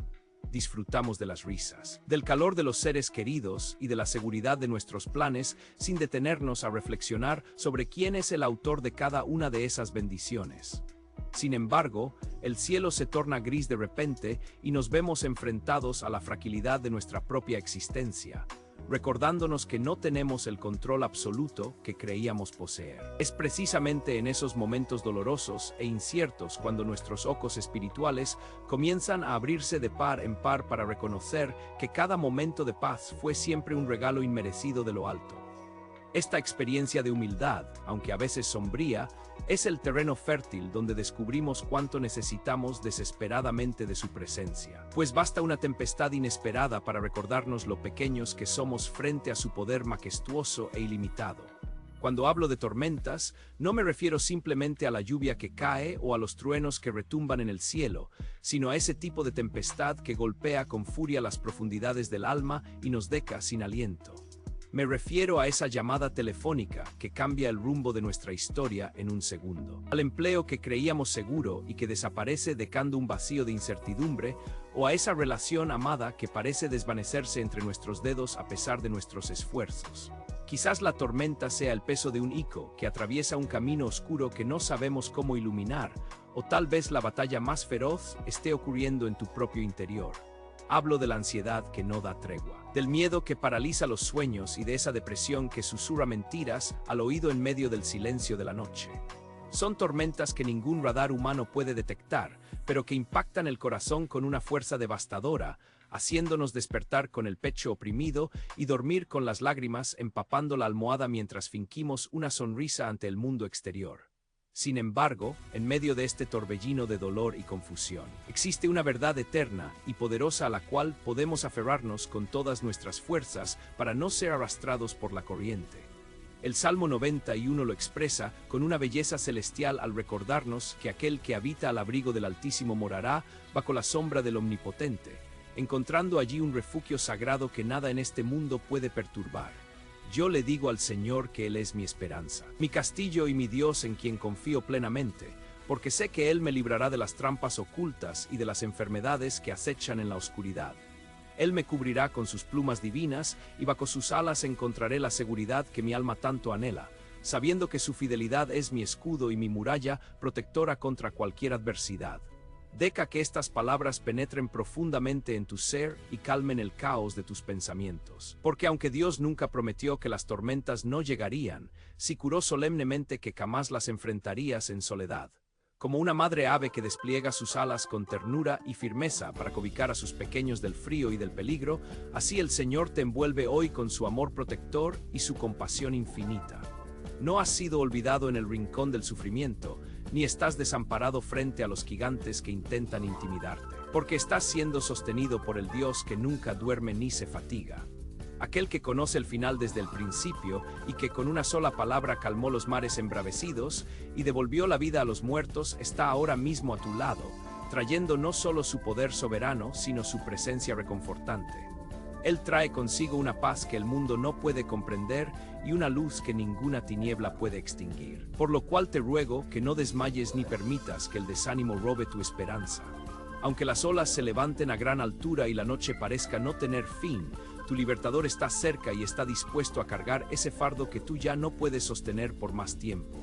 S1: Disfrutamos de las risas, del calor de los seres queridos y de la seguridad de nuestros planes sin detenernos a reflexionar sobre quién es el autor de cada una de esas bendiciones. Sin embargo, el cielo se torna gris de repente y nos vemos enfrentados a la fragilidad de nuestra propia existencia, recordándonos que no tenemos el control absoluto que creíamos poseer. Es precisamente en esos momentos dolorosos e inciertos cuando nuestros ojos espirituales comienzan a abrirse de par en par para reconocer que cada momento de paz fue siempre un regalo inmerecido de lo alto. Esta experiencia de humildad, aunque a veces sombría, es el terreno fértil donde descubrimos cuánto necesitamos desesperadamente de su presencia. Pues basta una tempestad inesperada para recordarnos lo pequeños que somos frente a su poder majestuoso e ilimitado. Cuando hablo de tormentas, no me refiero simplemente a la lluvia que cae o a los truenos que retumban en el cielo, sino a ese tipo de tempestad que golpea con furia las profundidades del alma y nos deja sin aliento. Me refiero a esa llamada telefónica que cambia el rumbo de nuestra historia en un segundo. Al empleo que creíamos seguro y que desaparece dejando un vacío de incertidumbre, o a esa relación amada que parece desvanecerse entre nuestros dedos a pesar de nuestros esfuerzos. Quizás la tormenta sea el peso de un hijo que atraviesa un camino oscuro que no sabemos cómo iluminar, o tal vez la batalla más feroz esté ocurriendo en tu propio interior. Hablo de la ansiedad que no da tregua, del miedo que paraliza los sueños y de esa depresión que susurra mentiras al oído en medio del silencio de la noche. Son tormentas que ningún radar humano puede detectar, pero que impactan el corazón con una fuerza devastadora, haciéndonos despertar con el pecho oprimido y dormir con las lágrimas empapando la almohada mientras fingimos una sonrisa ante el mundo exterior. Sin embargo, en medio de este torbellino de dolor y confusión, existe una verdad eterna y poderosa a la cual podemos aferrarnos con todas nuestras fuerzas para no ser arrastrados por la corriente. El Salmo 91 lo expresa con una belleza celestial al recordarnos que aquel que habita al abrigo del Altísimo morará bajo la sombra del Omnipotente, encontrando allí un refugio sagrado que nada en este mundo puede perturbar. Yo le digo al Señor que Él es mi esperanza, mi castillo y mi Dios en quien confío plenamente, porque sé que Él me librará de las trampas ocultas y de las enfermedades que acechan en la oscuridad. Él me cubrirá con sus plumas divinas y bajo sus alas encontraré la seguridad que mi alma tanto anhela, sabiendo que su fidelidad es mi escudo y mi muralla protectora contra cualquier adversidad. Deja que estas palabras penetren profundamente en tu ser y calmen el caos de tus pensamientos. Porque aunque Dios nunca prometió que las tormentas no llegarían, sí juró solemnemente que jamás las enfrentarías en soledad. Como una madre ave que despliega sus alas con ternura y firmeza para cobijar a sus pequeños del frío y del peligro, así el Señor te envuelve hoy con su amor protector y su compasión infinita. No has sido olvidado en el rincón del sufrimiento, ni estás desamparado frente a los gigantes que intentan intimidarte, porque estás siendo sostenido por el Dios que nunca duerme ni se fatiga. Aquel que conoce el final desde el principio y que con una sola palabra calmó los mares embravecidos y devolvió la vida a los muertos está ahora mismo a tu lado, trayendo no solo su poder soberano, sino su presencia reconfortante. Él trae consigo una paz que el mundo no puede comprender y una luz que ninguna tiniebla puede extinguir. Por lo cual te ruego que no desmayes ni permitas que el desánimo robe tu esperanza. Aunque las olas se levanten a gran altura y la noche parezca no tener fin, Tu libertador está cerca y está dispuesto a cargar ese fardo que tú ya no puedes sostener por más tiempo.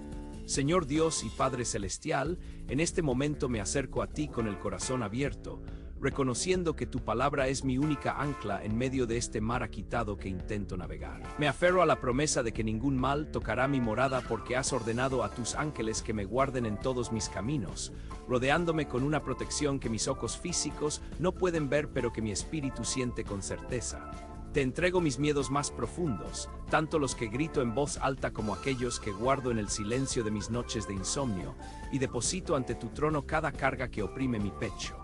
S1: Señor Dios y Padre Celestial, en este momento me acerco a ti con el corazón abierto, reconociendo que tu palabra es mi única ancla en medio de este mar agitado que intento navegar. Me aferro a la promesa de que ningún mal tocará mi morada porque has ordenado a tus ángeles que me guarden en todos mis caminos, rodeándome con una protección que mis ojos físicos no pueden ver pero que mi espíritu siente con certeza. Te entrego mis miedos más profundos, tanto los que grito en voz alta como aquellos que guardo en el silencio de mis noches de insomnio, y deposito ante tu trono cada carga que oprime mi pecho.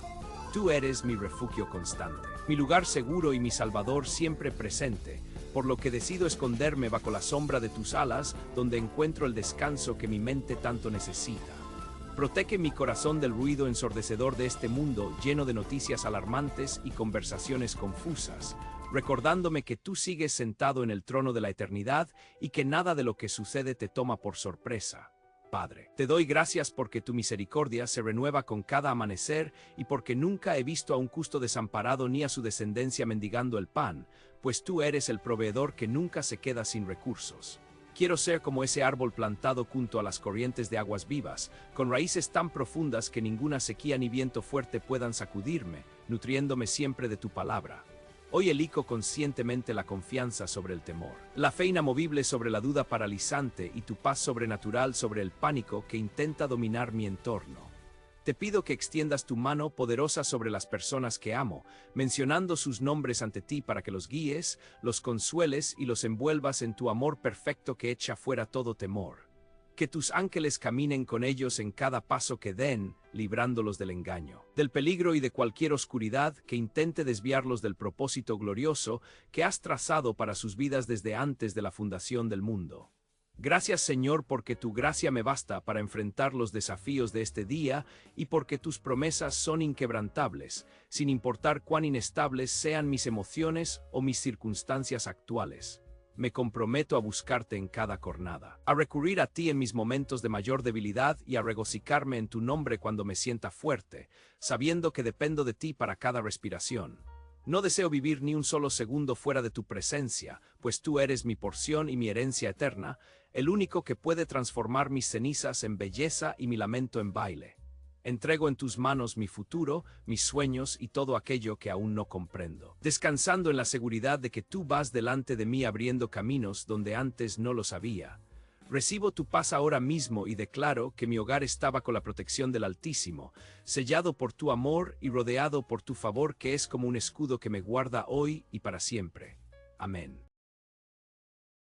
S1: Tú eres mi refugio constante, mi lugar seguro y mi salvador siempre presente, por lo que decido esconderme bajo la sombra de tus alas, donde encuentro el descanso que mi mente tanto necesita. Protege mi corazón del ruido ensordecedor de este mundo lleno de noticias alarmantes y conversaciones confusas, recordándome que tú sigues sentado en el trono de la eternidad y que nada de lo que sucede te toma por sorpresa. Padre, te doy gracias porque tu misericordia se renueva con cada amanecer y porque nunca he visto a un justo desamparado ni a su descendencia mendigando el pan, pues tú eres el proveedor que nunca se queda sin recursos. Quiero ser como ese árbol plantado junto a las corrientes de aguas vivas, con raíces tan profundas que ninguna sequía ni viento fuerte puedan sacudirme, nutriéndome siempre de tu palabra. Hoy elijo conscientemente la confianza sobre el temor, la fe inamovible sobre la duda paralizante y tu paz sobrenatural sobre el pánico que intenta dominar mi entorno. Te pido que extiendas tu mano poderosa sobre las personas que amo, mencionando sus nombres ante ti para que los guíes, los consueles y los envuelvas en tu amor perfecto que echa fuera todo temor. Que tus ángeles caminen con ellos en cada paso que den, librándolos del engaño, del peligro y de cualquier oscuridad que intente desviarlos del propósito glorioso que has trazado para sus vidas desde antes de la fundación del mundo. Gracias, Señor, porque tu gracia me basta para enfrentar los desafíos de este día y porque tus promesas son inquebrantables, sin importar cuán inestables sean mis emociones o mis circunstancias actuales. Me comprometo a buscarte en cada jornada, a recurrir a ti en mis momentos de mayor debilidad y a regocijarme en tu nombre cuando me sienta fuerte, sabiendo que dependo de ti para cada respiración. No deseo vivir ni un solo segundo fuera de tu presencia, pues tú eres mi porción y mi herencia eterna, el único que puede transformar mis cenizas en belleza y mi lamento en baile. Entrego en tus manos mi futuro, mis sueños y todo aquello que aún no comprendo, descansando en la seguridad de que tú vas delante de mí abriendo caminos donde antes no los había. Recibo tu paz ahora mismo y declaro que mi hogar está bajo la protección del Altísimo, sellado por tu amor y rodeado por tu favor que es como un escudo que me guarda hoy y para siempre. Amén.